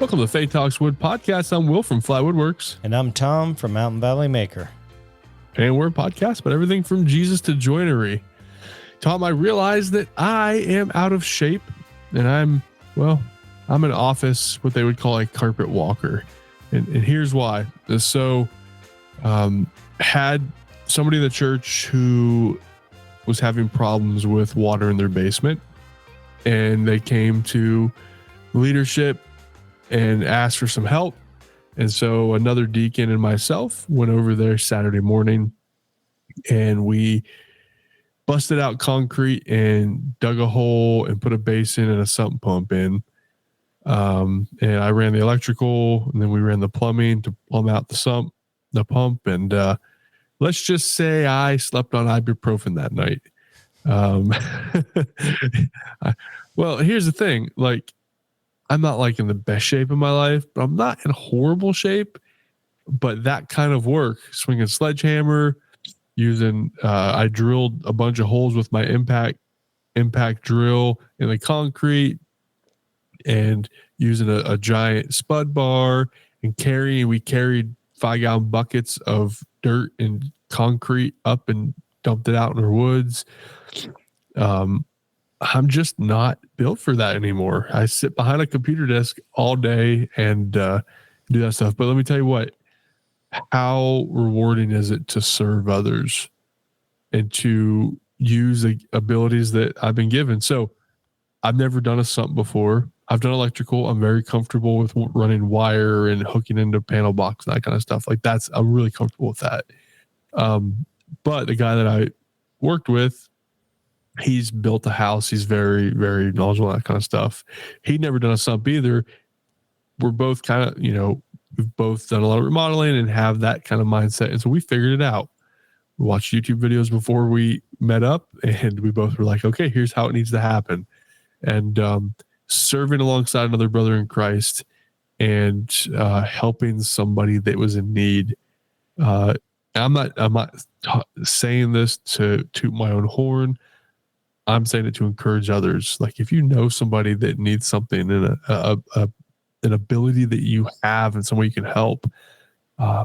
Welcome to the Faith Talks Wood podcast. I'm Will from Fly Woodworks. And I'm Tom from Mountain Valley Maker. And we're a podcast about everything from Jesus to joinery. Tom, I realized that I am out of shape, and I'm an office, what they would call a carpet walker. And here's why. So, had somebody in the church who was having problems with water in their basement, and they came to leadership and asked for some help. And so another deacon and myself went over there Saturday morning, and we busted out concrete and dug a hole and put a basin and a sump pump in. And I ran the electrical, and then we ran the plumbing to plumb out the pump. And let's just say I slept on ibuprofen that night. Well, here's the thing. I'm not in the best shape of my life, but I'm not in horrible shape. But that kind of work, swinging sledgehammer, I drilled a bunch of holes with my impact drill in the concrete, and using a giant spud bar and we carried 5-gallon buckets of dirt and concrete up and dumped it out in our woods. I'm just not built for that anymore. I sit behind a computer desk all day and do that stuff. But let me tell you what, how rewarding is it to serve others and to use the abilities that I've been given? So I've never done a sump before. I've done electrical. I'm very comfortable with running wire and hooking into panel box and that kind of stuff. I'm really comfortable with that. But the guy that I worked with, he's built a house. He's very, very knowledgeable on that kind of stuff. He'd never done a sump either. We're both kind of, we've both done a lot of remodeling and have that kind of mindset. And so we figured it out. We watched YouTube videos before we met up, and we both were like, okay, here's how it needs to happen. And serving alongside another brother in Christ and helping somebody that was in need. I'm not saying this to toot my own horn. I'm saying it to encourage others. If you know somebody that needs something and an ability that you have and someone you can help,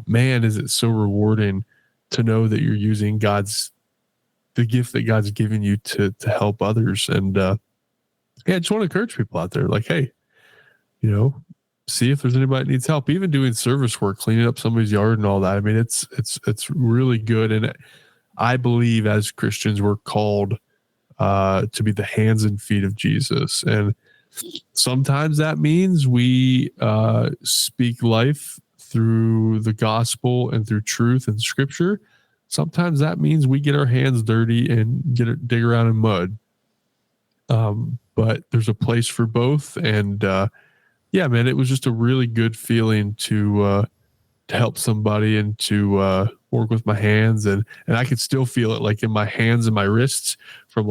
man, is it so rewarding to know that you're using the gift that God's given you to help others. And I just want to encourage people out there, hey, see if there's anybody that needs help. Even doing service work, cleaning up somebody's yard and all that. I mean, it's really good. And I believe as Christians, we're called to be the hands and feet of Jesus. And sometimes that means we speak life through the gospel and through truth and scripture. Sometimes that means we get our hands dirty and dig around in mud. But there's a place for both. And yeah, man, it was just a really good feeling to help somebody and to work with my hands, and I could still feel it in my hands and my wrists from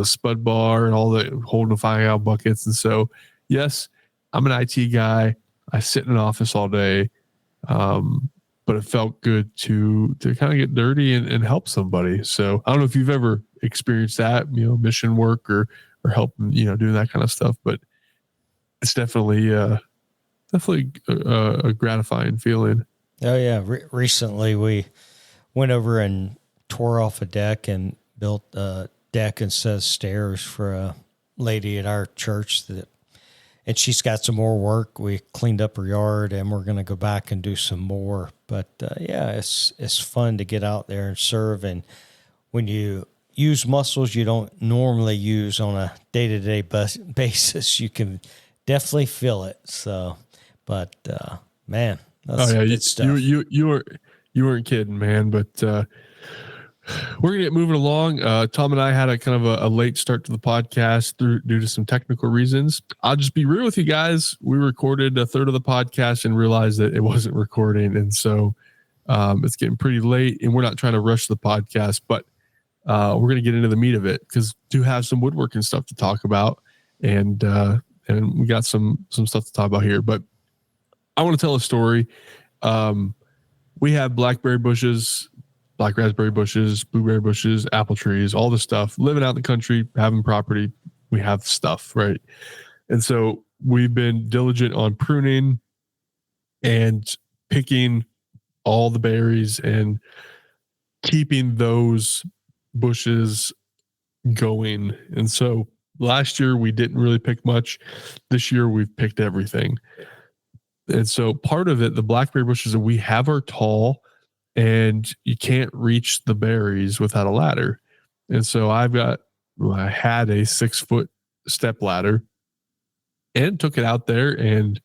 spud bar and all the holding the 5-gallon buckets. And so, yes, I'm an IT guy. I sit in an office all day, but it felt good to kind of get dirty and help somebody. So I don't know if you've ever experienced that, mission work or helping, doing that kind of stuff, but it's definitely a gratifying feeling. Oh yeah. Recently we went over and tore off a deck and built a deck instead of stairs for a lady at our church and she's got some more work. We cleaned up her yard, and we're going to go back and do some more. But yeah, it's fun to get out there and serve. And when you use muscles you don't normally use on a day-to-day basis, you can definitely feel it. So, but man, that's good stuff. You weren't kidding, man. But we're gonna get moving along. Tom and I had a kind of a late start to the podcast due to some technical reasons. I'll just be real with you guys. We recorded a third of the podcast and realized that it wasn't recording, and so it's getting pretty late. And we're not trying to rush the podcast, but we're gonna get into the meat of it because do have some woodworking stuff to talk about, and we got some stuff to talk about here. But I want to tell a story. We have blackberry bushes, black raspberry bushes, blueberry bushes, apple trees, all this stuff. Living out in the country, having property, we have stuff, right? And so we've been diligent on pruning and picking all the berries and keeping those bushes going. And so last year we didn't really pick much. This year we've picked everything. And so part of it, the blackberry bushes that we have are tall and you can't reach the berries without a ladder. And so I had a 6-foot step ladder and took it out there and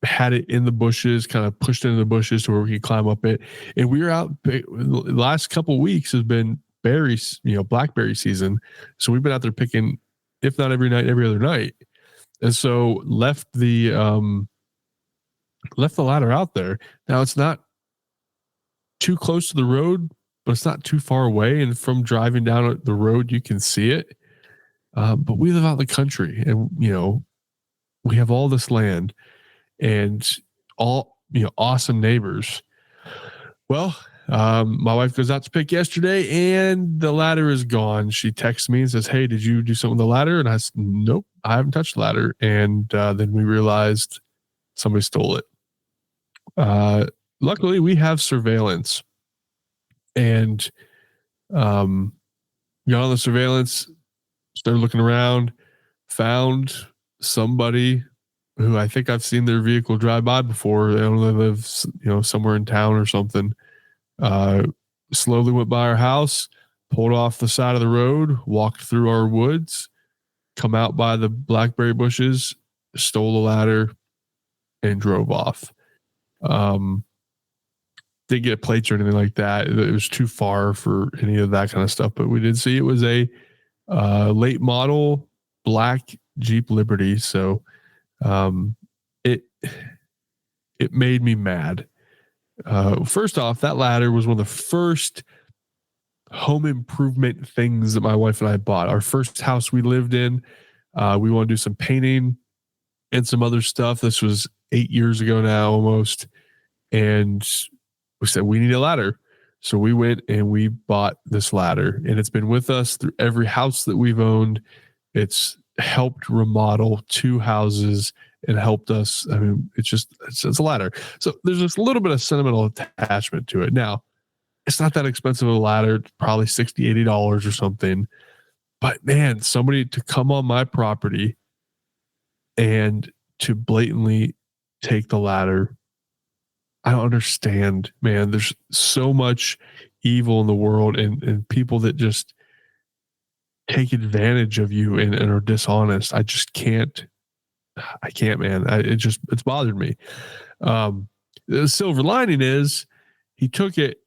had it in the bushes, kind of pushed into the bushes to where we could climb up it. And we were out the last couple of weeks has been berries, blackberry season. So we've been out there picking, if not every night, every other night. And so left the ladder out there. Now it's not too close to the road, but it's not too far away. And from driving down the road, you can see it. But we live out in the country and, we have all this land and all, awesome neighbors. Well, my wife goes out to pick yesterday and the ladder is gone. She texts me and says, "Hey, did you do something with the ladder?" And I said, "Nope, I haven't touched the ladder." And then we realized somebody stole it. Luckily we have surveillance and got on the surveillance, started looking around, found somebody who I think I've seen their vehicle drive by before. They only live, somewhere in town or something. Slowly went by our house, pulled off the side of the road, walked through our woods, come out by the blackberry bushes, stole the ladder, and drove off. Didn't get plates or anything like that. It was too far for any of that kind of stuff, but we did see it was a late model black Jeep Liberty. So it made me mad. First off, that ladder was one of the first home improvement things that my wife and I bought. Our first house we lived in, we want to do some painting and some other stuff. This was 8 years ago now, almost. And we said, we need a ladder. So we went and we bought this ladder and it's been with us through every house that we've owned. It's helped remodel 2 houses and helped us. I mean, it's a ladder. So there's this little bit of sentimental attachment to it. Now, it's not that expensive of a ladder, probably $60, $80 or something. But man, somebody to come on my property and to blatantly take the ladder, I don't understand, man. There's so much evil in the world and people that just take advantage of you and are dishonest. I can't, man. It's bothered me. The silver lining is he took it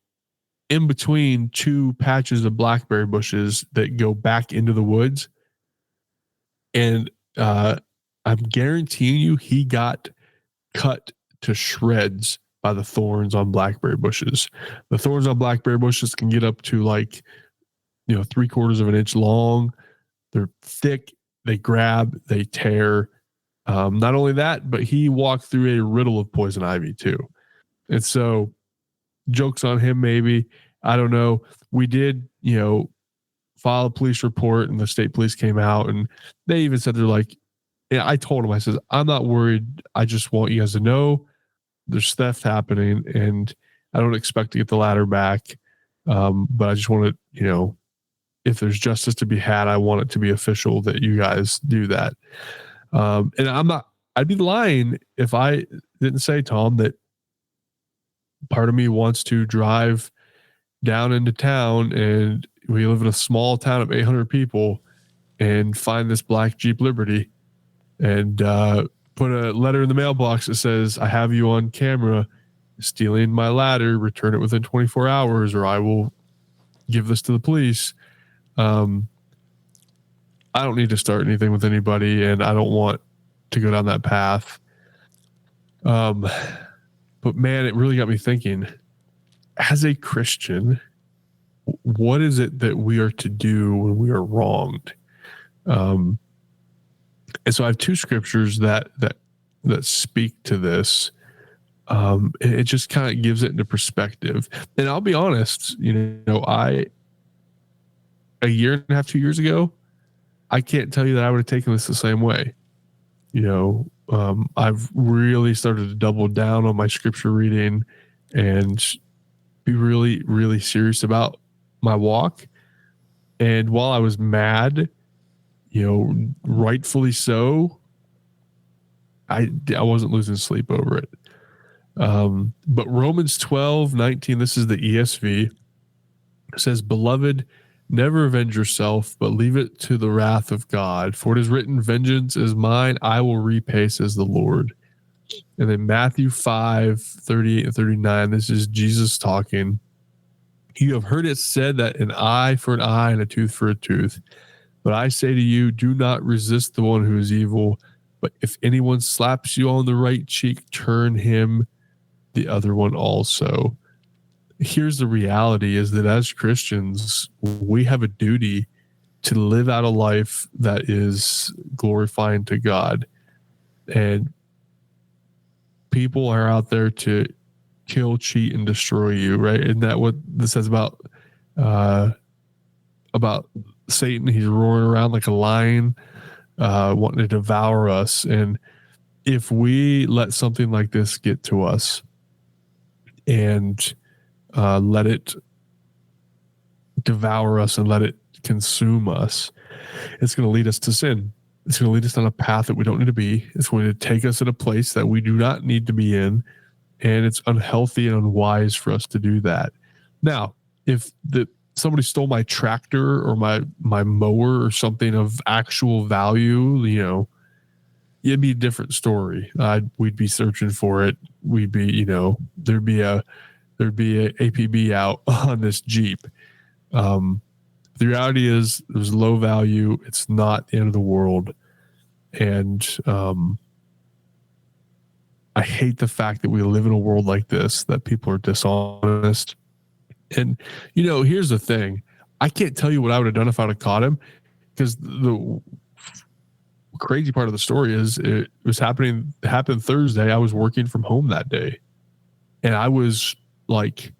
in between 2 patches of blackberry bushes that go back into the woods. And I'm guaranteeing you he got cut to shreds by the thorns on blackberry bushes. The thorns on blackberry bushes can get up to 3/4 of an inch long. They're thick. They grab, they tear. Not only that, but he walked through a riddle of poison ivy too. And so jokes on him, maybe. I don't know. We did, file a police report and the state police came out and they even said, they're like, yeah, I told him, I said, I'm not worried. I just want you guys to know there's theft happening and I don't expect to get the ladder back. But I just want to, if there's justice to be had, I want it to be official that you guys do that. And I'd be lying if I didn't say, Tom, that part of me wants to drive down into town and we live in a small town of 800 people and find this black Jeep Liberty and put a letter in the mailbox that says, I have you on camera stealing my ladder, return it within 24 hours or I will give this to the police. I don't need to start anything with anybody and I don't want to go down that path. But man, it really got me thinking, as a Christian, what is it that we are to do when we are wronged? And so I have 2 scriptures that speak to this. It just kind of gives it into perspective. And I'll be honest, a year and a half, 2 years ago, I can't tell you that I would have taken this the same way. I've really started to double down on my scripture reading and be really, really serious about my walk. And while I was mad, rightfully so, I wasn't losing sleep over it. But Romans 12:19, this is the ESV, says, "Beloved, never avenge yourself, but leave it to the wrath of God. For it is written, vengeance is mine, I will repay, says the Lord." And then Matthew 5:38 and 39, this is Jesus talking. "You have heard it said that an eye for an eye and a tooth for a tooth. But I say to you, do not resist the one who is evil. But if anyone slaps you on the right cheek, turn him the other one also." Here's the reality, is that as Christians, we have a duty to live out a life that is glorifying to God. And people are out there to kill, cheat, and destroy you, right? Isn't that what this says about Satan? He's roaring around like a lion, wanting to devour us. And if we let something like this get to us and let it devour us and let it consume us, it's going to lead us to sin. It's going to lead us on a path that we don't need to be. It's going to take us in a place that we do not need to be in. And it's unhealthy and unwise for us to do that. Now, if somebody stole my tractor or my mower or something of actual value, it'd be a different story. We'd be searching for it. We'd be, there'd be a APB out on this Jeep. The reality is it was low value. It's not the end of the world. And I hate the fact that we live in a world like this, that people are dishonest. And, here's the thing. I can't tell you what I would have done if I would have caught him, because the crazy part of the story is it happened Thursday. I was working from home that day. And I was like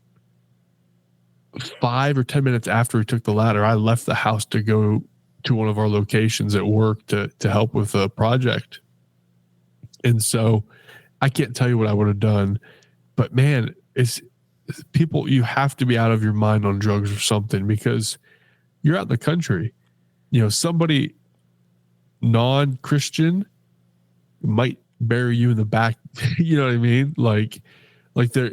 5 or 10 minutes after he took the ladder, I left the house to go to one of our locations at work to help with a project. And so I can't tell you what I would have done, but man, it's people, you have to be out of your mind on drugs or something, because you're out in the country. Somebody non-Christian might bury you in the back. You know what I mean? Like they're,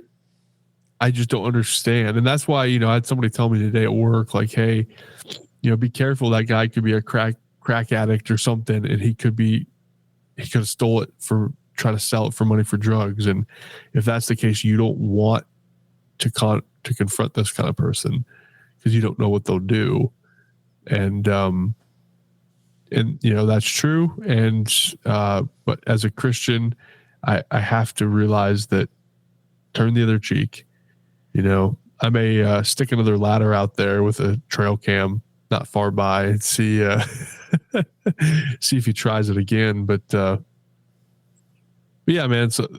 I just don't understand. And that's why, I had somebody tell me today at work, like, hey, be careful. That guy could be a crack addict or something. And he could have stole it for trying to sell it for money for drugs. And if that's the case, you don't want to confront this kind of person, because you don't know what they'll do. And that's true. And, but as a Christian, I have to realize that turn the other cheek. I may stick another ladder out there with a trail cam not far by and see if he tries it again. But yeah, man. So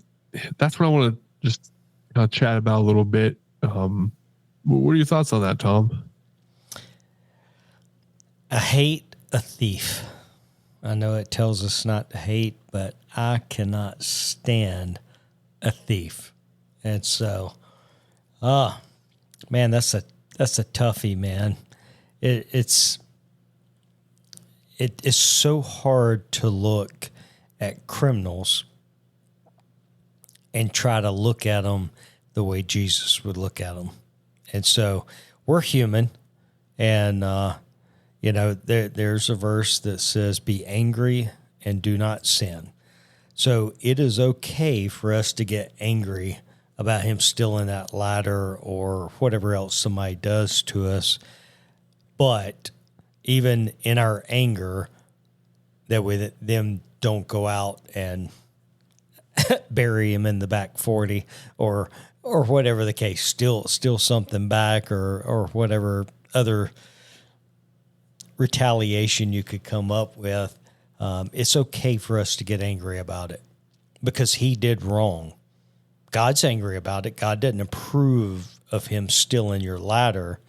that's what I want to just chat about a little bit. What are your thoughts on that, Tom? I hate a thief. I know it tells us not to hate, but I cannot stand a thief. And so, man, that's a toughie, man. It is so hard to look at criminals and try to look at them the way Jesus would look at them. And so we're human, and there's a verse that says, "Be angry and do not sin." So it is okay for us to get angry about him stealing that ladder or whatever else somebody does to us. But even in our anger, that we them don't go out and bury him in the back 40 or whatever the case, steal something back or whatever other retaliation you could come up with. It's okay for us to get angry about it because he did wrong. God's angry about it. God didn't approve of him stealing your ladder.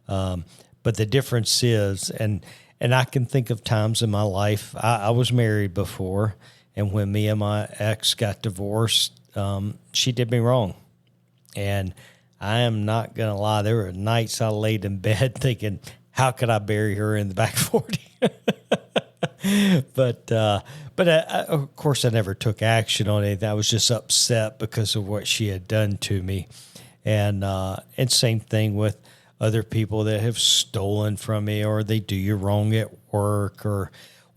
But the difference is, and And I can think of times in my life, I was married before, and when me and my ex got divorced, she did me wrong. And I am not going to lie, there were nights I laid in bed thinking, how could I bury her in the back 40? But of course, I never took action on it. I was just upset because of what she had done to me. And same thing with other people that have stolen from me, or they do you wrong at work, or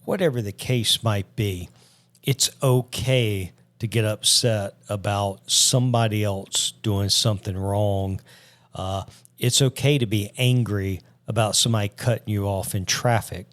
whatever the case might be. It's okay to get upset about somebody else doing something wrong. It's okay to be angry about somebody cutting you off in traffic.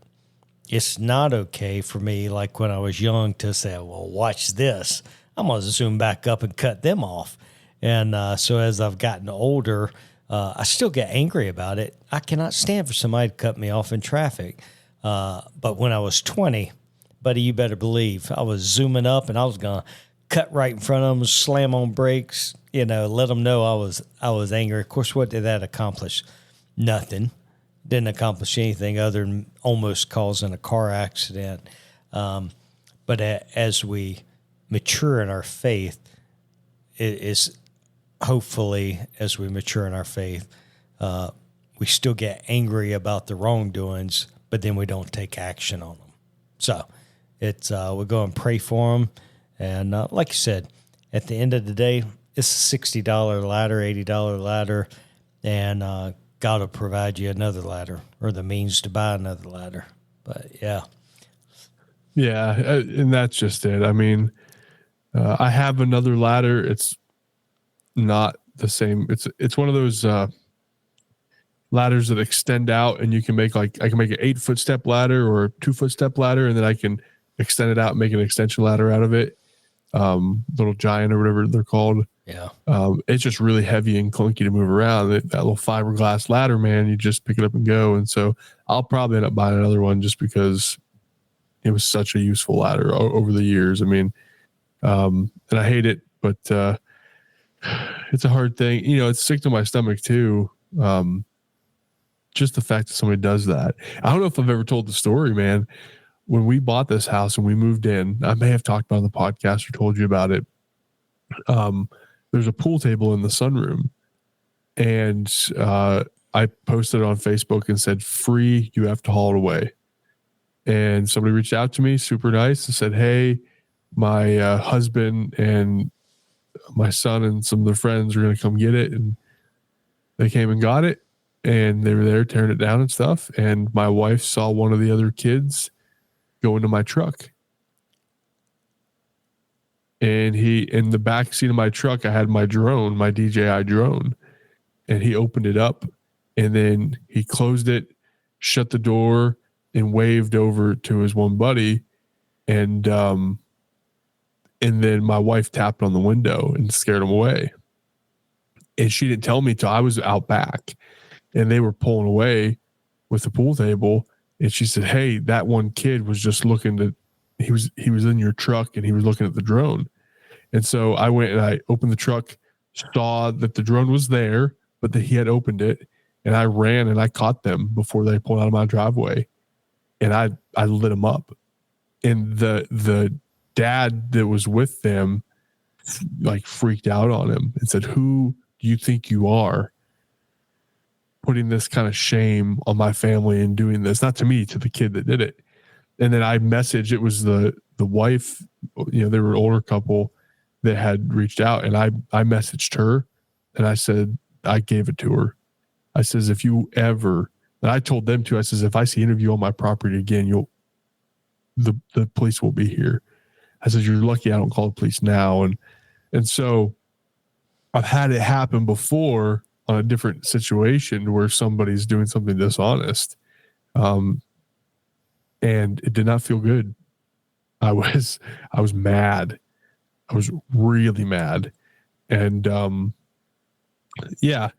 It's not okay for me, like when I was young, to say, well, watch this. I'm going to zoom back up and cut them off. And so as I've gotten older, I still get angry about it. I cannot stand for somebody to cut me off in traffic. But when I was 20, buddy, you better believe I was zooming up and I was going to cut right in front of them, slam on brakes, let them know I was angry. Of course, what did that accomplish? Nothing. Didn't accomplish anything other than almost causing a car accident. But as we mature in our faith, it is hopefully as we mature in our faith, we still get angry about the wrongdoings, but then we don't take action on them. So it's we go and pray for them. And like you said, at the end of the day, it's a $60 ladder, $80 ladder, and God will provide you another ladder or the means to buy another ladder. But yeah. Yeah. And that's just it. I mean, I have another ladder. It's not the same. It's one of those ladders that extend out, and you can make I can make an 8-foot step ladder or a 2-foot step ladder, and then I can extend it out and make an extension ladder out of it. Little giant or whatever they're called. Yeah. It's just really heavy and clunky to move around. That little fiberglass ladder, man, you just pick it up and go. And so I'll probably end up buying another one just because it was such a useful ladder over the years. I mean, and I hate it, but it's a hard thing. It's sick to my stomach too. Just the fact that somebody does that. I don't know if I've ever told the story, man. When we bought this house and we moved in, I may have talked about it on the podcast or told you about it. There's a pool table in the sunroom, and I posted on Facebook and said, free, you have to haul it away. And somebody reached out to me, super nice, and said, hey, my husband and my son and some of their friends are going to come get it. And they came and got it, and they were there tearing it down and stuff. And my wife saw one of the other kids go into my truck. And in the back seat of my truck, I had my drone, my DJI drone, and he opened it up, and then he closed it, shut the door, and waved over to his one buddy. And then my wife tapped on the window and scared him away. And she didn't tell me till I was out back, and they were pulling away with the pool table. And she said, hey, that one kid was just he was in your truck and he was looking at the drone. And so I went and I opened the truck, saw that the drone was there, but that he had opened it. And I ran and I caught them before they pulled out of my driveway. And I lit them up. And the dad that was with them freaked out on him and said, who do you think you are putting this kind of shame on my family and doing this? Not to me, to the kid that did it. And then I messaged, it was the wife, they were an older couple that had reached out, and I messaged her and I said, I gave it to her. I says, if you ever, and I told them too, I says, if I see any of you on my property again, the police will be here. I says, you're lucky I don't call the police now. And so I've had it happen before on a different situation where somebody's doing something dishonest. And it did not feel good. I was mad. I was really mad. And yeah,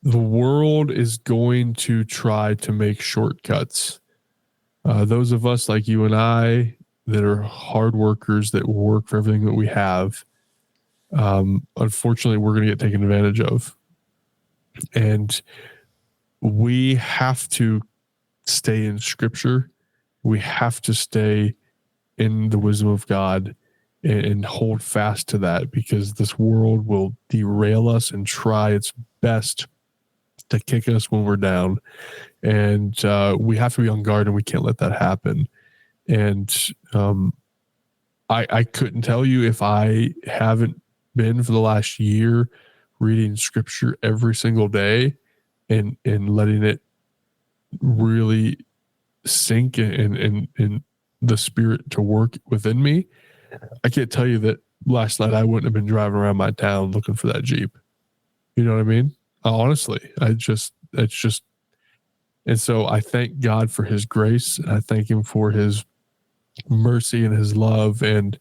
the world is going to try to make shortcuts. Those of us like you and I that are hard workers that work for everything that we have, unfortunately, we're going to get taken advantage of. And we have to stay in Scripture. We have to stay in the wisdom of God and hold fast to that, because this world will derail us and try its best to kick us when we're down. And we have to be on guard, and we can't let that happen. And I couldn't tell you if I haven't been for the last year reading Scripture every single day and letting it really sink in the Spirit to work within me. I can't tell you that last night I wouldn't have been driving around my town looking for that Jeep. You know what I mean? Honestly, it's just, and so I thank God for His grace, and I thank Him for His mercy and His love. And,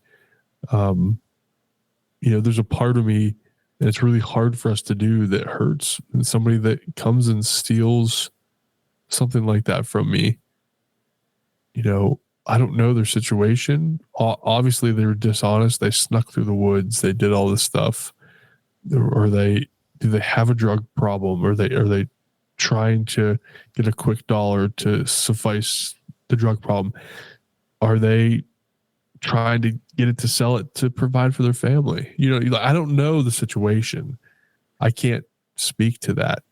there's a part of me, and it's really hard for us to do, that hurts. And somebody that comes and steals something like that from me, I don't know their situation. Obviously, they were dishonest. They snuck through the woods. They did all this stuff. Or do they have a drug problem? Are they trying to get a quick dollar to suffice the drug problem? Are they trying to get it to sell it to provide for their family? I don't know the situation. I can't speak to that.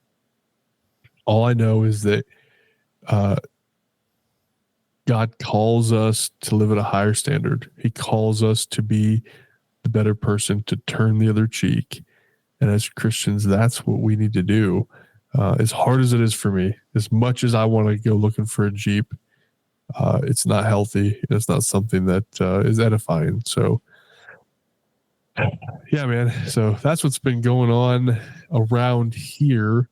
All I know is that God calls us to live at a higher standard. He calls us to be the better person, to turn the other cheek. And as Christians, that's what we need to do. As hard as it is for me, as much as I want to go looking for a Jeep, it's not healthy. It's not something that is edifying. So, yeah, man. So that's what's been going on around here.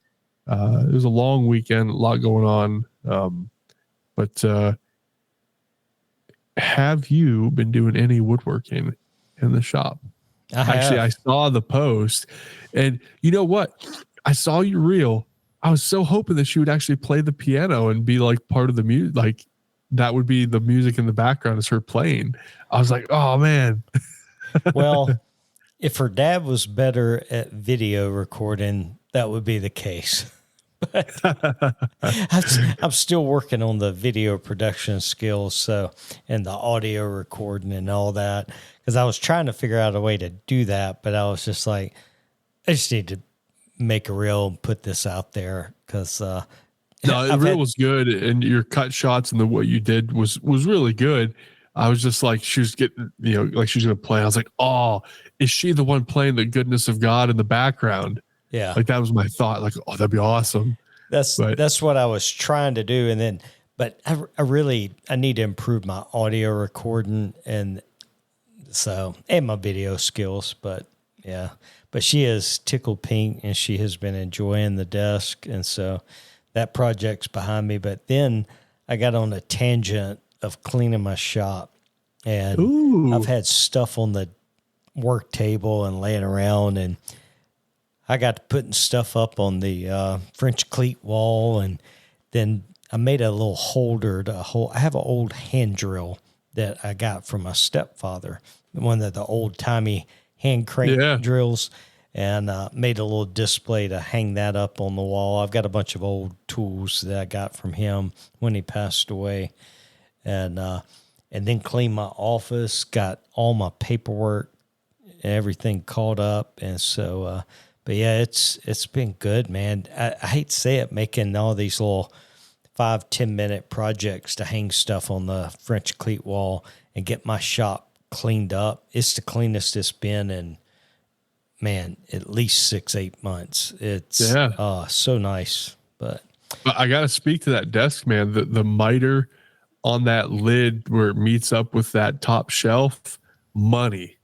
It was a long weekend, a lot going on. But have you been doing any woodworking in the shop? Actually, I saw the post, and you know what? I saw your reel. I was so hoping that she would actually play the piano and be like part of the music. Like that would be the music in the background as her playing. I was like, oh man. Well, if her dad was better at video recording, that would be the case. But I'm still working on the video production skills, and the audio recording and all that, because I was trying to figure out a way to do that, but I was just like, I just need to make a reel and put this out there, because no, the reel was good, and your cut shots and what you did was really good. I was just like, she was getting, like she's gonna play. I was like, oh, is she the one playing the goodness of God in the background? Yeah. Like that was my thought. Like, oh, that'd be awesome. That's what I was trying to do. But I need to improve my audio recording and my video skills. But yeah, but she is tickled pink, and she has been enjoying the desk. And so that project's behind me. But then I got on a tangent of cleaning my shop, and Ooh. I've had stuff on the work table and laying around, and I got to putting stuff up on the French cleat wall, and then I made a little holder I have an old hand drill that I got from my stepfather, one of the old timey hand crank drills, and made a little display to hang that up on the wall. I've got a bunch of old tools that I got from him when he passed away, and then cleaned my office, got all my paperwork and everything caught up, and so. But yeah, it's been good, man. I hate to say it, making all these little 5-10 minute projects to hang stuff on the French cleat wall and get my shop cleaned up. It's the cleanest it's been in, man, at least 6-8 months. It's so nice. But I got to speak to that desk, man. The miter on that lid where it meets up with that top shelf, money.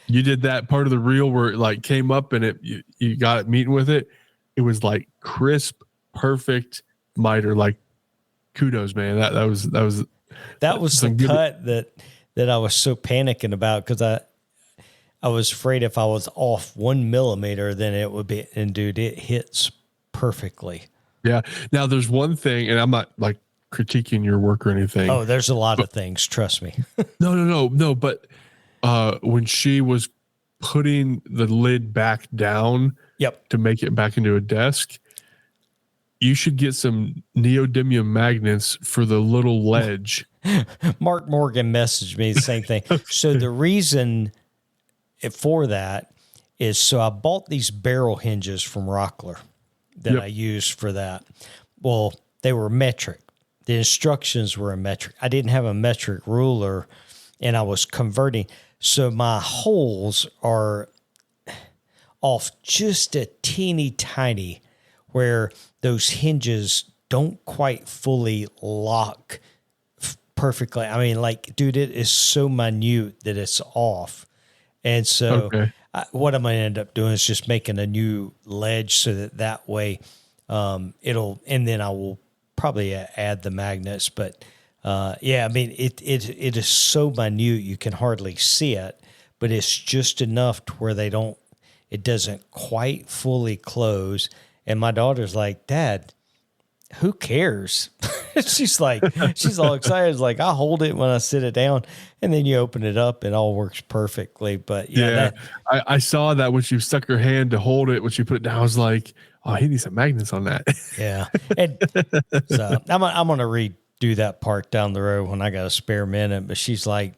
You did that part of the reel where it like came up and you got it meeting with it. It was like crisp, perfect miter. Like kudos, man. That was the cut that I was so panicking about, because I was afraid if I was off 1 millimeter, then it would be, and dude, it hits perfectly. Yeah. Now there's one thing, and I'm not like critiquing your work or anything. Oh, there's a lot of things. Trust me. No. But when she was putting the lid back down, yep, to make it back into a desk, you should get some neodymium magnets for the little ledge. Mark Morgan messaged me the same thing. Okay. So the reason for that is, so I bought these barrel hinges from Rockler that I used for that. Well, they were metric. The instructions were a metric. I didn't have a metric ruler, and I was converting. So my holes are off just a teeny tiny, where those hinges don't quite fully lock perfectly. I mean, like, dude, it is so minute that it's off. And so what I'm going to end up doing is just making a new ledge so that way it'll, and then I will probably add the magnets. But yeah, I mean, it is so minute you can hardly see it, but it's just enough to where it doesn't quite fully close. And my daughter's like, Dad, who cares? she's all excited. It's like, I hold it when I sit it down, and then you open it up, it all works perfectly. But I saw that when she stuck her hand to hold it, when she put it down, I was like, oh, he needs some magnets on that. Yeah. And so I'm going to redo that part down the road when I got a spare minute. But she's like,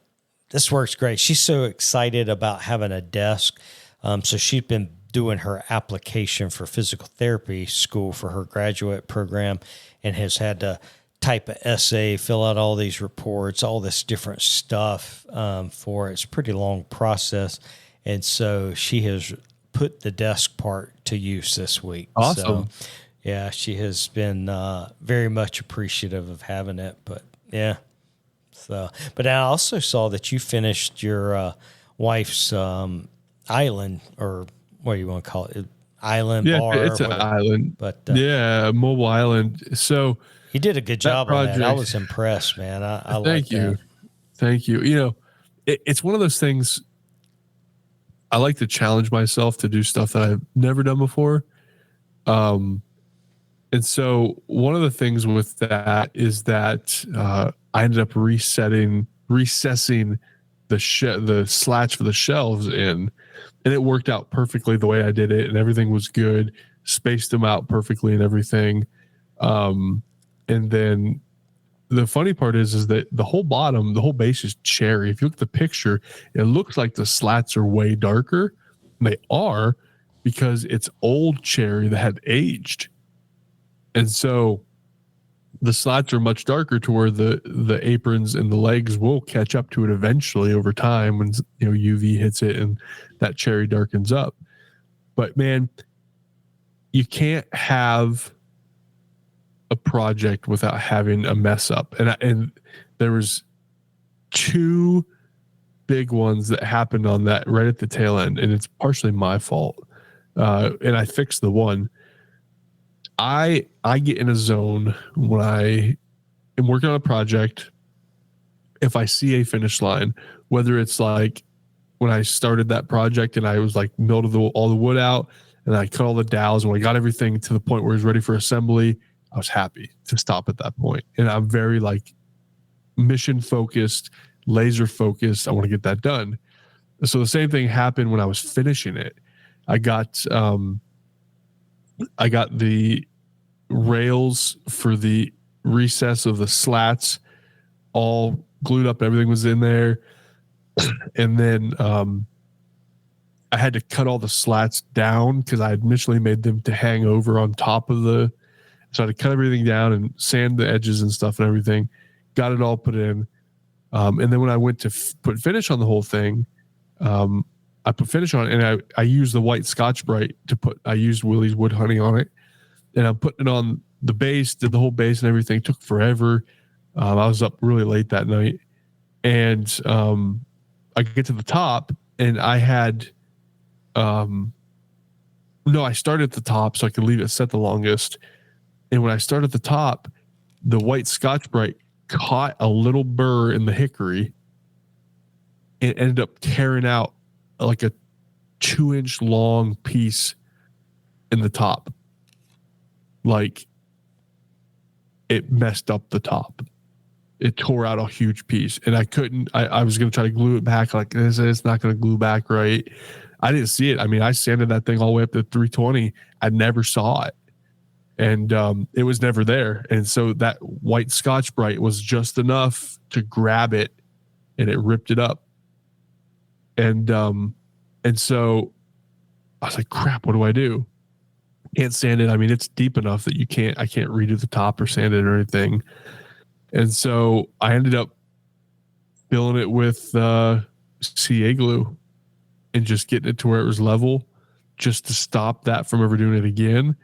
this works great. She's so excited about having a desk. So she's been doing her application for physical therapy school for her graduate program, and has had to type an essay, fill out all these reports, all this different stuff for it. It's a pretty long process. And so she has put the desk part to use this week. Awesome. So, yeah, she has been very much appreciative of having it. But yeah. So, but I also saw that you finished your wife's island, or what do you want to call it? Island bar. It's an island. But a mobile island. So you did a good job on that. I was impressed, man. I like that. Thank you. You know, it's one of those things. I like to challenge myself to do stuff that I've never done before. And so one of the things with that is that I ended up recessing the slats for the shelves in, and it worked out perfectly the way I did it, and everything was good, spaced them out perfectly and everything. And then the funny part is that the whole base is cherry. If you look at the picture, it looks like the slats are way darker. And they are, because it's old cherry that had aged. And so the slats are much darker to where the aprons and the legs will catch up to it eventually over time when UV hits it and that cherry darkens up. But man, you can't have a project without having a mess up. And there was two big ones that happened on that right at the tail end, and it's partially my fault. And I fixed the one. I get in a zone when I am working on a project. If I see a finish line, whether it's like when I started that project and I was like milled all the wood out and I cut all the dowels, and when I got everything to the point where it was ready for assembly, I was happy to stop at that point. And I'm very like mission focused, laser focused. I want to get that done. So the same thing happened when I was finishing it. I got the rails for the recess of the slats all glued up. Everything was in there. And then I had to cut all the slats down because I had initially made them to hang over on top of so I had to cut everything down and sand the edges and stuff and everything. Got it all put in. And then when I went to put finish on the whole thing, I put finish on it, and I used the white Scotch-Brite I used Willie's Wood Honey on it, and I'm putting it on the base, did the whole base and everything. It took forever. I was up really late that night, and I get to the top, and I had, I started at the top so I could leave it set the longest. And when I started at the top, the white Scotch-Brite caught a little burr in the hickory and ended up tearing out like a 2-inch long piece in the top. Like, it messed up the top. It tore out a huge piece, and I couldn't. I was going to try to glue it back like this. It's not going to glue back right. I didn't see it. I mean, I sanded that thing all the way up to 320. I never saw it. and it was never there. And so that white Scotch Brite was just enough to grab it, and it ripped it up. And so I was like, crap, what do I do? Can't sand it. I mean, it's deep enough that I can't redo the top or sand it or anything. And so I ended up filling it with CA glue and just getting it to where it was level, just to stop that from ever doing it again.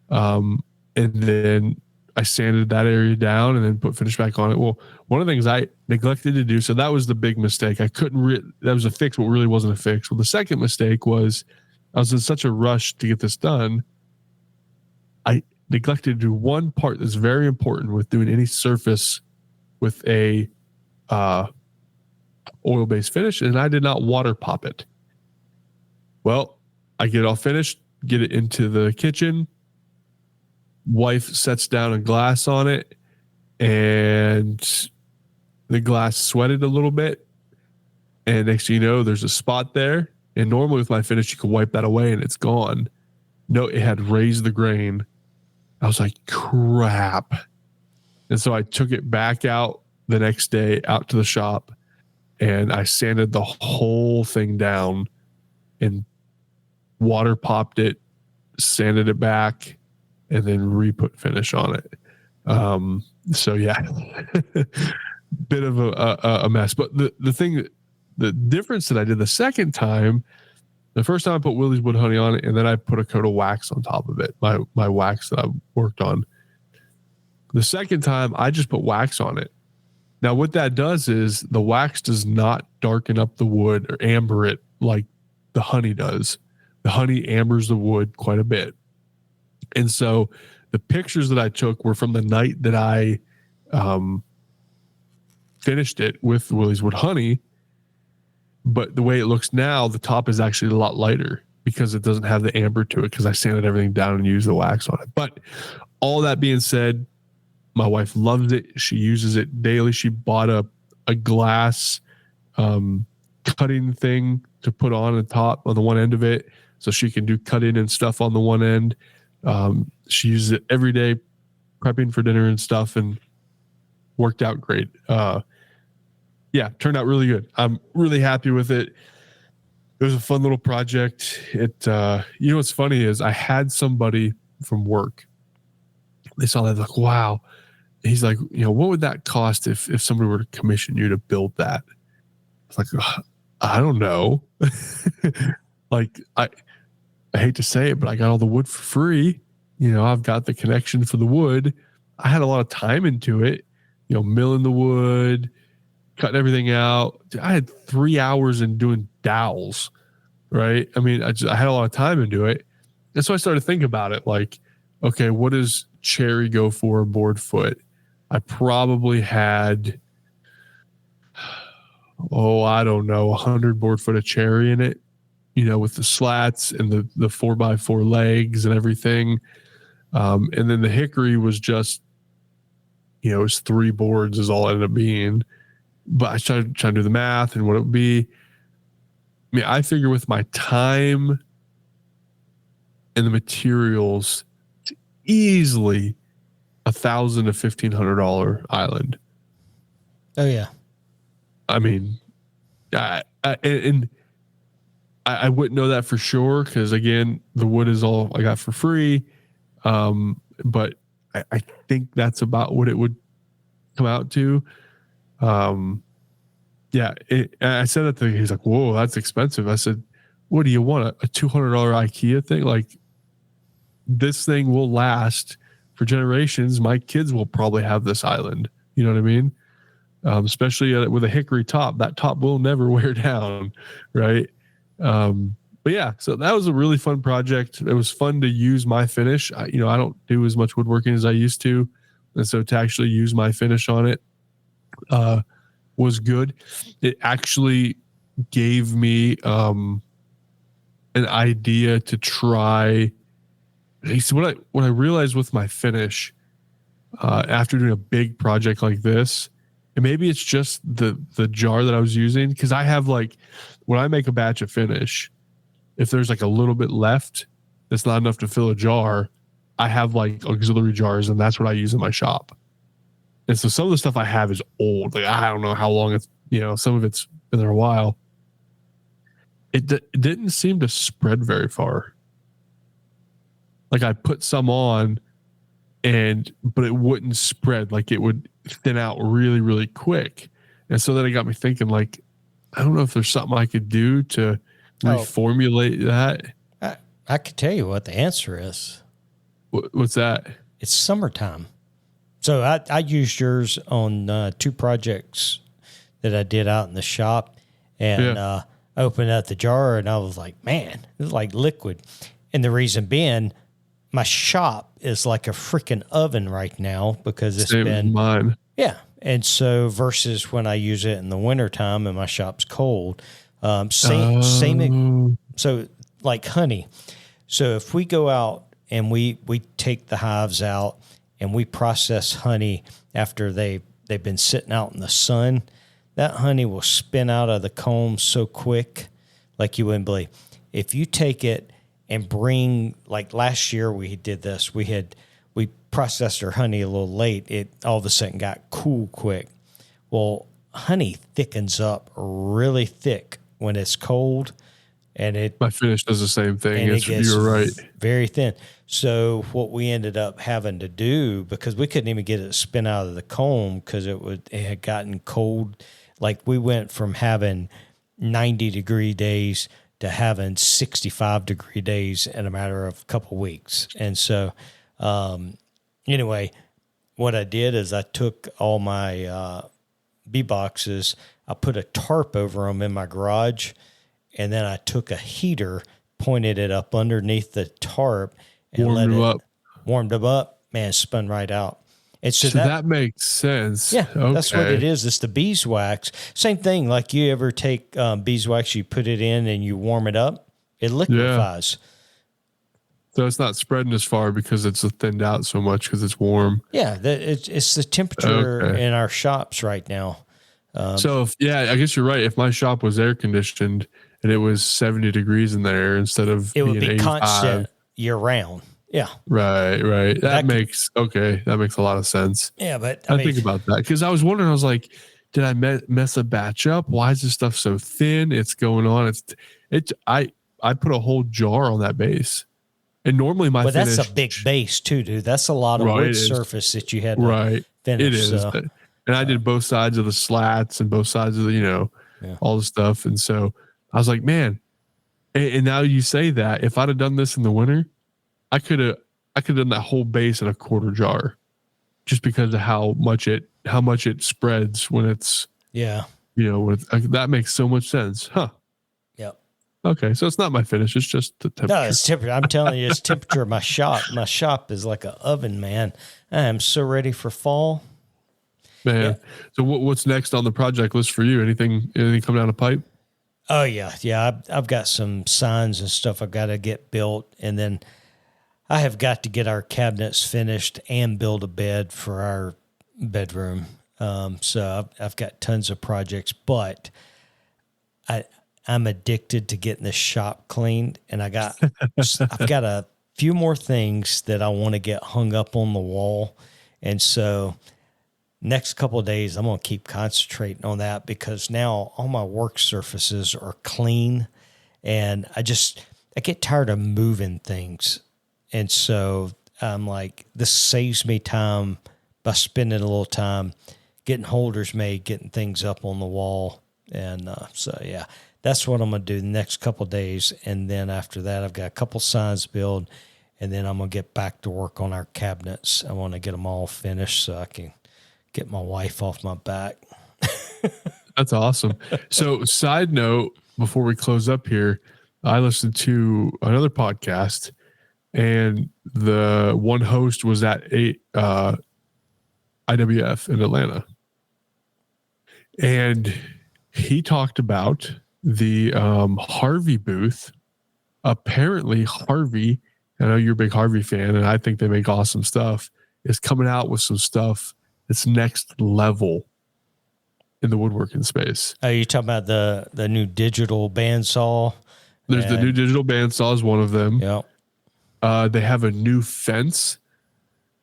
And then I sanded that area down and then put finish back on it. Well, one of the things I neglected to do, so that was the big mistake. I couldn't, that was a fix, but really wasn't a fix. Well, the second mistake was I was in such a rush to get this done. I neglected to do one part that's very important with doing any surface with a oil-based finish, and I did not water pop it. Well, I get it all finished, get it into the kitchen. Wife sets down a glass on it, and the glass sweated a little bit. And next thing you know, there's a spot there. And normally with my finish, you can wipe that away and it's gone. No, it had raised the grain. I was like, crap. And so I took it back out the next day, out to the shop, and I sanded the whole thing down and water popped it, sanded it back, and then re-put finish on it. So yeah, bit of a mess. But the difference that I did the second time, the first time I put Willie's Wood Honey on it, and then I put a coat of wax on top of it, my wax that I worked on. The second time, I just put wax on it. Now, what that does is the wax does not darken up the wood or amber it like the honey does. The honey ambers the wood quite a bit. And so the pictures that I took were from the night that I finished it with Willie's Wood Honey. But the way it looks now, the top is actually a lot lighter because it doesn't have the amber to it because I sanded everything down and used the wax on it. But all that being said, my wife loves it. She uses it daily. She bought a glass cutting thing to put on the top on the one end of it so she can do cutting and stuff on the one end. She uses it every day, prepping for dinner and stuff, and worked out great. Yeah, turned out really good. I'm really happy with it. It was a fun little project. What's funny is I had somebody from work. They saw that, like, wow. He's like, what would that cost if somebody were to commission you to build that? It's like, I don't know. Like, I hate to say it, but I got all the wood for free. I've got the connection for the wood. I had a lot of time into it, milling the wood, cutting everything out. I had 3 hours in doing dowels, right? I mean, I had a lot of time into it. And so I started thinking about it, like, okay, what does cherry go for a board foot? I probably had, I don't know, 100 board foot of cherry in it, with the slats and the 4x4 legs and everything. And then the hickory was just, it was 3 boards is all it ended up being. But I started trying to do the math and what it would be. I mean, I figure with my time and the materials, it's easily $1,000 to $1,500 island. Oh yeah. I mean, I wouldn't know that for sure because, again, the wood is all I got for free. But I think that's about what it would come out to. Yeah, I said that to him. He's like, whoa, that's expensive. I said, what do you want? A $200 IKEA thing? Like, this thing will last for generations. My kids will probably have this island. You know what I mean? Especially with a hickory top, that top will never wear down. Right. But yeah, so that was a really fun project. It was fun to use my finish. I don't do as much woodworking as I used to. And so to actually use my finish on it, was good. It actually gave me an idea to try. So what I realized with my finish after doing a big project like this, and maybe it's just the jar that I was using, because I have, like, when I make a batch of finish, if there's like a little bit left that's not enough to fill a jar, I have like auxiliary jars, and that's what I use in my shop. And so some of the stuff I have is old. Like I don't know how long it's, some of it's been there a while. It didn't seem to spread very far. Like I put some on, but it wouldn't spread. Like it would thin out really, really quick. And so then it got me thinking, like, I don't know if there's something I could do to reformulate that. I could tell you what the answer is. What's that? It's summertime. So I used yours on 2 projects that I did out in the shop, and opened up the jar, and I was like, man, it was like liquid. And the reason being, my shop is like a freaking oven right now because it's been mine. Yeah. And so versus when I use it in the wintertime and my shop's cold, same. So like honey. So if we go out and we take the hives out and we process honey after they've been sitting out in the sun, that honey will spin out of the comb so quick, like you wouldn't believe. If you take it and bring, like last year we did this, we processed our honey a little late. It all of a sudden got cool quick. Well, honey thickens up really thick when it's cold, and my finish does the same thing. You're right, very thin. So what we ended up having to do, because we couldn't even get it to spin out of the comb because it had gotten cold. Like we went from having 90-degree days to having 65-degree days in a matter of a couple of weeks. And so, anyway, what I did is I took all my bee boxes, I put a tarp over them in my garage, and then I took a heater, pointed it up underneath the tarp, and warmed them up. Man, it spun right out. And so that makes sense. Yeah, okay. That's what it is. It's the beeswax. Same thing. Like you ever take beeswax, you put it in and you warm it up, it liquefies. Yeah. So it's not spreading as far because it's thinned out so much because it's warm. Yeah, it's the temperature in our shops right now. I guess you're right. If my shop was air conditioned and it was 70 degrees in there instead of it would be 85, constant year round. Yeah. Right. That makes a lot of sense. Yeah, but I think about that because I was wondering, I was like, did I mess a batch up? Why is this stuff so thin? It's going on. I put a whole jar on that base. And normally that's a big base too, dude. That's a lot of wood surface that you had to finish. It is. So. And I did both sides of the slats and both sides of the, all the stuff. And so I was like, man, and now you say that if I'd have done this in the winter, I could have done that whole base in a quarter jar just because of how much it spreads when it's, that makes so much sense. Huh. Yep. Okay. So it's not my finish. It's just the temperature. No, it's temperature. I'm telling you, it's temperature of my shop. My shop is like an oven, man. I am so ready for fall. Man. Yeah. So what's next on the project list for you? Anything come down the pipe? Oh yeah. Yeah. I've got some signs and stuff I've got to get built, and then I have got to get our cabinets finished and build a bed for our bedroom. So I've got tons of projects, but I'm addicted to getting the shop cleaned, and I've got a few more things that I want to get hung up on the wall. And so next couple of days, I'm going to keep concentrating on that because now all my work surfaces are clean, and I get tired of moving things. And so I'm like, this saves me time by spending a little time getting holders made, getting things up on the wall. And that's what I'm going to do the next couple of days. And then after that, I've got a couple signs build, and then I'm going to get back to work on our cabinets. I want to get them all finished so I can get my wife off my back. That's awesome. So side note, before we close up here, I listened to another podcast, and the one host was at IWF in Atlanta. And he talked about the Harvey booth. Apparently Harvey, I know you're a big Harvey fan, and I think they make awesome stuff, is coming out with some stuff that's next level in the woodworking space. Are you talking about the new digital bandsaw? There's the new digital bandsaw is one of them. Yep. They have a new fence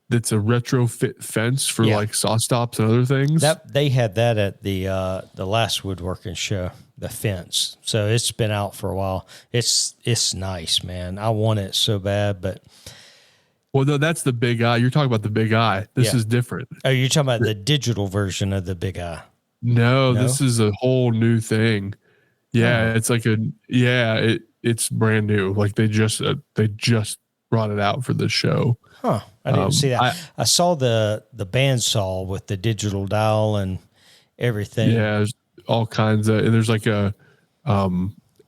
that's a retrofit fence for like saw stops and other things. That they had that at the last woodworking show, the fence. So it's been out for a while. It's nice, man. I want it so bad, but well, no, that's the Big Eye. You're talking about the Big Eye. This is different. Oh, you're talking about the digital version of the Big Eye. No, this is a whole new thing. Yeah, it's like it's brand new. Like they just brought it out for the show. Huh. I didn't see that. I saw the bandsaw with the digital dial and everything. Yeah, there's all kinds of, and there's like a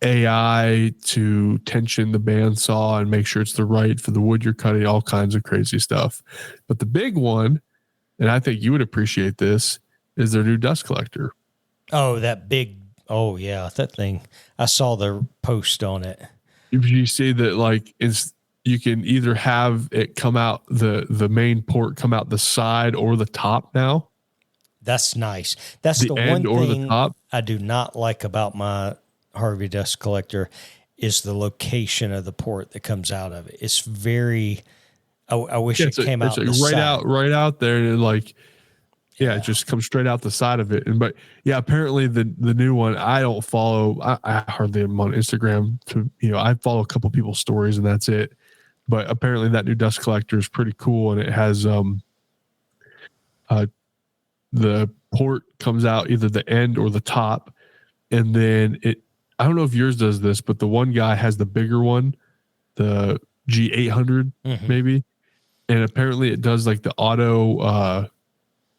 AI to tension the bandsaw and make sure it's the right for the wood you're cutting, all kinds of crazy stuff. But the big one, and I think you would appreciate this, is their new dust collector. Oh, that big, yeah, that thing. I saw the post on it. You see that like you can either have it come out the main port come out the side or the top now. That's nice. That's the one thing I do not like about my Harvey dust collector is the location of the port that comes out of it. It's very. I wish it came out the side. right out there, and like, it just comes straight out the side of it. And but apparently the new one, I don't follow. I hardly am on Instagram. I follow a couple people's stories and that's it. But apparently that new dust collector is pretty cool, and it has the port comes out either the end or the top, and then I don't know if yours does this, but the one guy has the bigger one, the G800 maybe, and apparently it does like the auto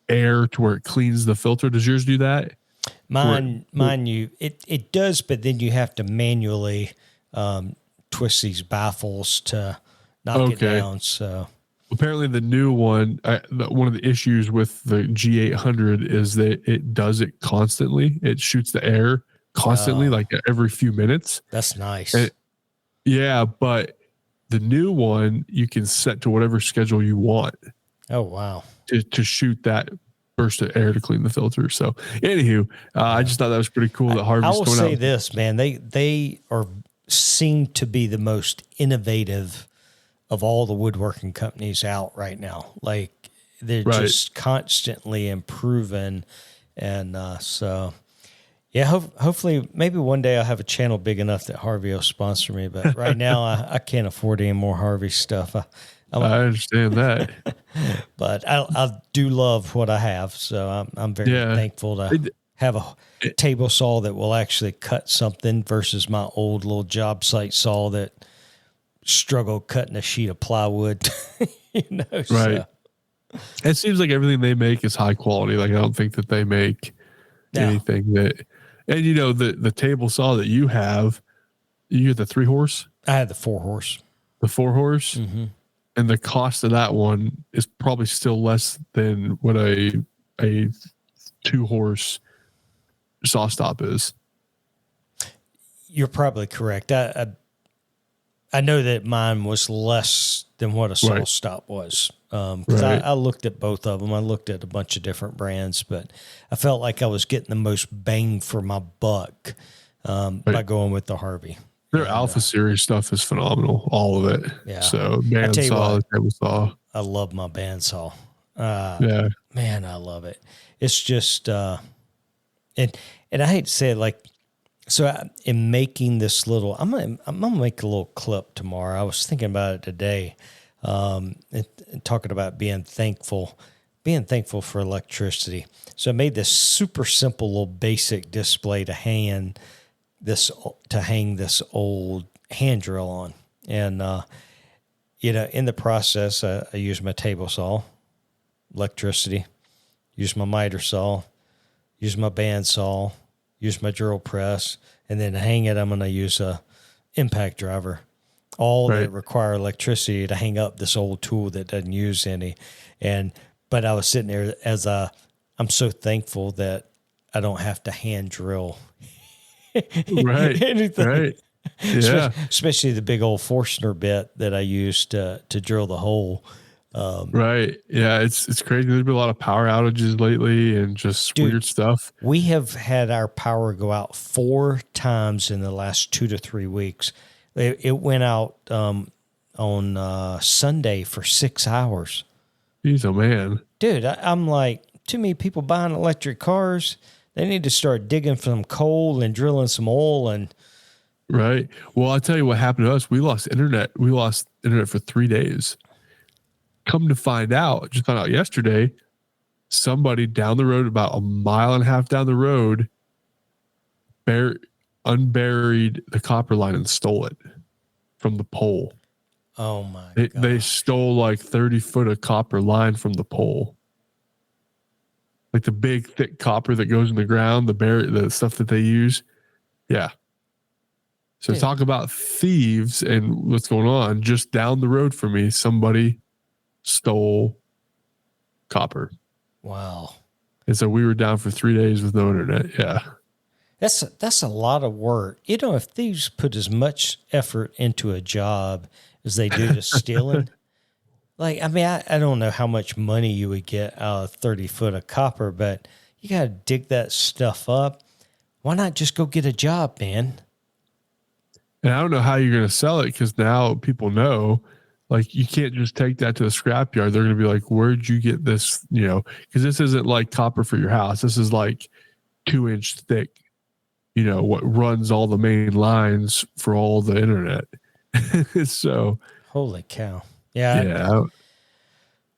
air to where it cleans the filter. Does yours do that? It does, but then you have to manually twist these baffles to knock it down. So apparently the new one, one of the issues with the G800 is that it does it constantly. It shoots the air constantly, like every few minutes. That's nice. But the new one you can set to whatever schedule you want. Oh, wow. To shoot that burst of air to clean the filter. So anywho, I just thought that was pretty cool that Harvey's I will say this, man, they seem to be the most innovative of all the woodworking companies out right now. Like they're just constantly improving. And so, hopefully maybe one day I'll have a channel big enough that Harvey will sponsor me. But right now I can't afford any more Harvey stuff. I understand that. But I do love what I have. So I'm very thankful to have a table saw that will actually cut something versus my old little job site saw that struggled cutting a sheet of plywood. Right. So. It seems like everything they make is high quality. Like I don't think that they make anything that, and the table saw that you have, you get the 3-horse. I had the 4-horse. The 4-horse, and the cost of that one is probably still less than what a 2-horse saw stop is. You're probably correct. I know that mine was less than what a saw stop was. Because I looked at both of them. I looked at a bunch of different brands, but I felt like I was getting the most bang for my buck by going with the Harvey. Their Alpha Series stuff is phenomenal, all of it. Yeah. So bandsaw, table saw. I love my bandsaw. Man, I love it. It's just, and I hate to say it, like, so in making this little, I'm gonna make a little clip tomorrow. I was thinking about it today, and talking about being thankful for electricity. So I made this super simple little basic display to hang this old hand drill on, and in the process, I use my table saw, electricity, use my miter saw, use my band saw, use my drill press, and then to hang it, I'm going to use a impact driver. All that require electricity to hang up this old tool that doesn't use any. But I was sitting there I'm so thankful that I don't have to hand drill anything. Right. Yeah. Especially the big old Forstner bit that I used to drill the hole. Right. Yeah. It's crazy. There's been a lot of power outages lately and just weird stuff. We have had our power go out 4 times in the last 2 to 3 weeks. It went out on on Sunday for 6 hours. Jeez, oh man. Dude, I'm like, too many people buying electric cars. They need to start digging for some coal and drilling some oil. And Right. Well, I'll tell you what happened to us. We lost internet. We lost internet for 3 days. Come to find out, just found out yesterday, somebody down the road, about a mile and a half down the road, unburied the copper line and stole it from the pole. oh my God. They stole like 30 foot of copper line from the pole. Like the big thick copper that goes in the ground, the stuff that they use. Yeah. So talk about thieves and what's going on. Just down the road from me, somebody stole copper. Wow. And so we were down for 3 days with no internet. Yeah. That's a lot of work. You know, if thieves put as much effort into a job as they do to stealing, like, I mean, I don't know how much money you would get out of 30 foot of copper, but you got to dig that stuff up. Why not just go get a job, man? And I don't know how you're going to sell it, because now people know, like, you can't just take that to the scrapyard. They're going to be like, where'd you get this? You know, because this isn't like copper for your house. This is like 2-inch thick, you know, what runs all the main lines for all the internet. So, holy cow. Yeah.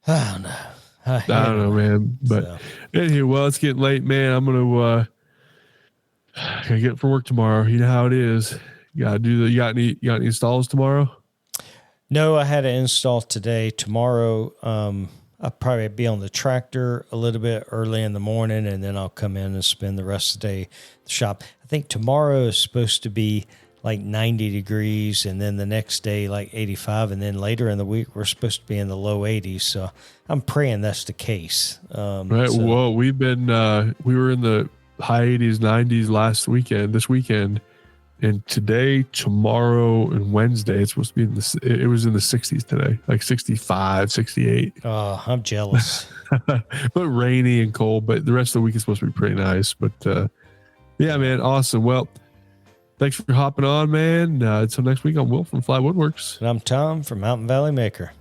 I don't know. I don't know, man. But anyway, well, it's getting late, man. I'm going to get for work tomorrow. You know how it is. You got any installs tomorrow? No, I had to install today. Tomorrow, I'll probably be on the tractor a little bit early in the morning, and then I'll come in and spend the rest of the day at the shop. I think tomorrow is supposed to be like 90 degrees, and then the next day like 85, and then later in the week we're supposed to be in the low 80s. So I'm praying that's the case. Right. So, well, we were in the high 80s, 90s this weekend. And today, tomorrow, and Wednesday, it's supposed to be it was in the 60s today, like 65, 68. Oh, I'm jealous. But rainy and cold, but the rest of the week is supposed to be pretty nice. But yeah, man, awesome. Well, thanks for hopping on, man. Until next week, I'm Will from Fly Woodworks. And I'm Tom from Mountain Valley Maker.